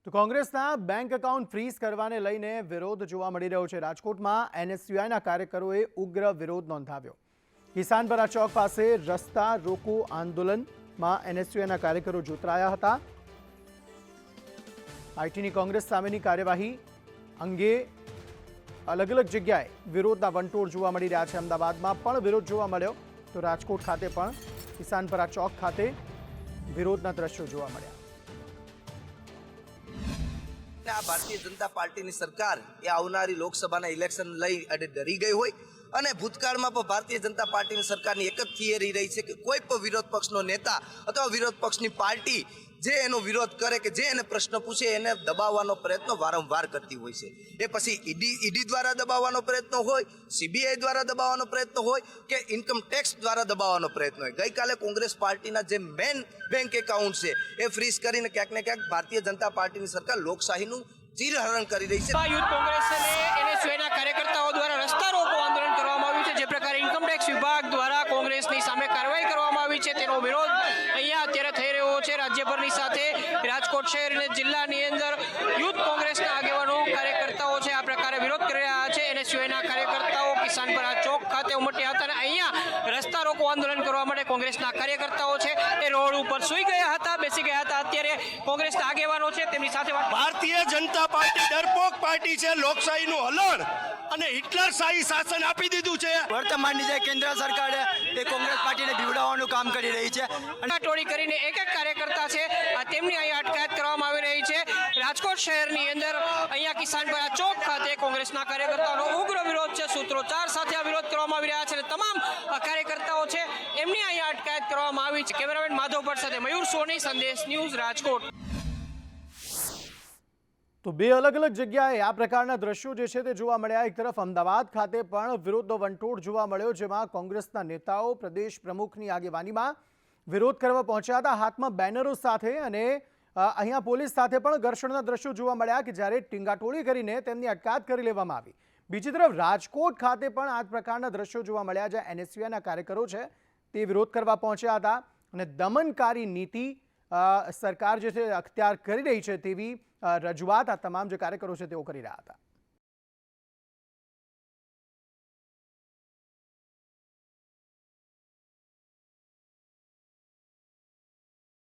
તો કોંગ્રેસના bank account fridge કરવાને લઈને વિરોધ જોવા મળી રહ્યો છે। રાજકોટમાં એનએસયુઆઈના કાર્યકરોએ ઉગ્ર વિરોધ નોંધાવ્યો। કિસાનપરા ચોક પાસે રસ્તા રોકો આંદોલનમાં એનએસયુઆઈના કાર્યકરો જોતરાયા હતા। આઈટીની કોંગ્રેસ સામેની કાર્યવાહી અંગે અલગ અલગ જગ્યાએ વિરોધના વંટોળ જોવા મળી રહ્યા છે। અમદાવાદમાં પણ વિરોધ જોવા મળ્યો તો રાજકોટ ખાતે પણ કિસાનપરા ચોક ખાતે વિરોધના દ્રશ્યો જોવા મળ્યા। ભારતીય જનતા પાર્ટીની સરકાર એ આવનારી લોકસભાના ઇલેક્શન લઈ ડરી ગઈ હોય અને ભૂતકાળમાં પણ ભારતીય જનતા પાર્ટીની સરકારની એક જ થિયરી રહી છે કે કોઈ પણ વિરોધ પક્ષનો નેતા અથવા વિરોધ પક્ષની પાર્ટી જે એનો વિરોધ કરે કે જે એને પ્રશ્ન પૂછે એને દબાવવાનો પ્રયત્ન વારંવાર કરતી હોય છે। એ પછી ઈડી દ્વારા દબાવવાનો પ્રયત્ન હોય, સીબીઆઈ દ્વારા દબાવવાનો પ્રયત્ન હોય કે ઇન્કમ ટેક્સ દ્વારા દબાવવાનો પ્રયત્ન હોય। ગઈકાલે કોંગ્રેસ પાર્ટીના જે મેન બેંક એકાઉન્ટ છે એ ફ્રીઝ કરીને ક્યાંક ને ક્યાંક ભારતીય જનતા પાર્ટીની સરકાર લોકશાહીનું ચીરહરણ કરી રહી છે। યુથ કોંગ્રેસ અને એનએસયુઆઈના કાર્યકર્તાઓ દ્વારા રસ્તા રોકો આંદોલન કરવામાં આવ્યું છે। જે પ્રકારે ઇન્કમ ટેક્સ વિભાગ દ્વારા કોંગ્રેસની સામે કાર્યવાહી કરવામાં આવી છે તેનો વિરોધ અહીંયા અત્યારે થઈ રહ્યો છે રાજ્યભરની સાથે રાજકોટ શહેર અને જિલ્લાની અંદર યુથ કોંગ્રેસના આગેવાનો કાર્યકર્તાઓ છે આ પ્રકારે વિરોધ કરી રહ્યા છે। એનએસયુઆઈના કાર્યકર્તાઓ કિસાનપરા ચોક ખાતે ઉમટ્યા હતા અને અહીંયા રસ્તા રોકો આંદોલન કરવા માટે કોંગ્રેસના કાર્યકર્તાઓ છે એ રોડ ઉપર સૂઈ ગયા હતા, બેસી ગયા હતા। અત્યારે કોંગ્રેસના આગેવાનો છે તેમની સાથે ભારતીય જનતા પાર્ટી ડરપોક પાર્ટી છે, લોકશાહીનું હલણ અને હિટલરશાહી શાસન આપી દીધું છે। વર્તમાનની જે કેન્દ્ર સરકાર એ કોંગ્રેસ પાર્ટીને બીવડાવવાનું કામ કરી રહી છે અને ટોળી કરીને એક કાર્યકર્તા છે તેમની અહીંયા અટકાયત કરવામાં આવી રહી છે। રાજકોટ શહેરની અંદર અહીંયા કિસાનપરા ચોક ખાતે કોંગ્રેસના કાર્યકર્તાઓનો ઉગ્ર વિરોધ છે। સૂત્રોચ્ચાર સાથે આ વિરોધ કરવામાં આવી રહ્યા છે અને તમામ કાર્યકર્તાઓ છે એમની અહીંયા અટકાયત કરવામાં આવી છે। કેમેરામેન માધવ ભટ્ટ સાથે મયુર સોની, સંદેશ ન્યૂઝ, રાજકોટ। તો બે અલગ અલગ જગ્યાએ આ પ્રકારના દ્રશ્યો જે છે તે જોવા મળ્યા। એક તરફ અમદાવાદ ખાતે પણ વિરોધનો વંટોળ જોવા મળ્યો જેમાં કોંગ્રેસના નેતાઓ પ્રદેશ પ્રમુખની આગેવાનીમાં વિરોધ કરવા પહોંચ્યા હતા હાથમાં બેનરો સાથે અને અહીંયા પોલીસ સાથે પણ ઘર્ષણના દ્રશ્યો જોવા મળ્યા કે જ્યારે ટીંગાટોળી કરીને તેમની અટકાયત કરી લેવામાં આવી। બીજી તરફ રાજકોટ ખાતે પણ આ પ્રકારના દ્રશ્યો જોવા મળ્યા જ્યાં એનએસયુઆઈના કાર્યકરો છે તે વિરોધ કરવા પહોંચ્યા હતા અને દમનકારી નીતિ સરકાર જે છે અખ્તિયાર કરી રહી છે તેવી રજૂઆત આ તમામ જે કાર્યકરો છે તેઓ કરી રહ્યા હતા।